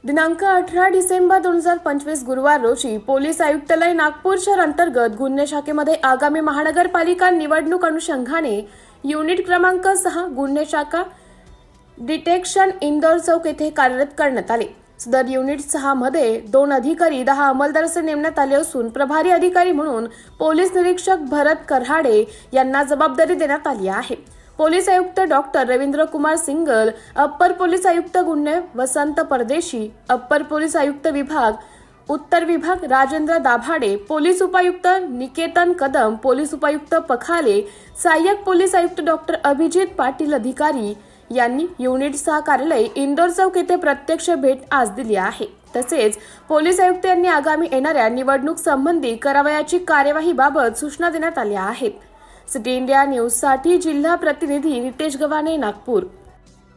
दिनांक 18 डिसेंबर 2025 गुरुवार रोजी पोलीस आयुक्तालय नागपूर शहर अंतर्गत गुन्हे शाखेमध्ये आगामी महानगरपालिका निवडणूक अनुषंगाने युनिट क्रमांक 6 गुन्हे शाखा डिटेक्शन इंदोर चौक येथे कार्यरत करण्यात आले। सदर युनिट 6 मध्ये 2 अधिकारी 10 अंमलदार असे नेमण्यात आले असून प्रभारी अधिकारी म्हणून पोलीस निरीक्षक भरत करहाडे यांना जबाबदारी देण्यात आली आहे। पोलीस आयुक्त doctor Ravindra Kumar single, upper police आयुक्त गुन्हे वसंत परदेशी, अप्पर पोलीस आयुक्त विभाग उत्तर विभाग राजेंद्र दाभाडे, पोलीस उपायुक्त निकेतन कदम, पोलीस उपायुक्त पखाले, सहाय्यक पोलीस आयुक्त डॉक्टर अभिजित पाटील अधिकारी यांनी युनिट 6 कार्यालय इंदोर चौक येथे प्रत्यक्ष भेट आज दिली आहे। तसेच पोलीस आयुक्त यांनी आगामी येणाऱ्या निवडणूक संबंधी करावयाची कार्यवाहीबाबत सूचना देण्यात आल्या आहेत। सिटी इंडिया न्यूज साठी जिल्हा प्रतिनिधी नितेश गव्हाणे, नागपूर।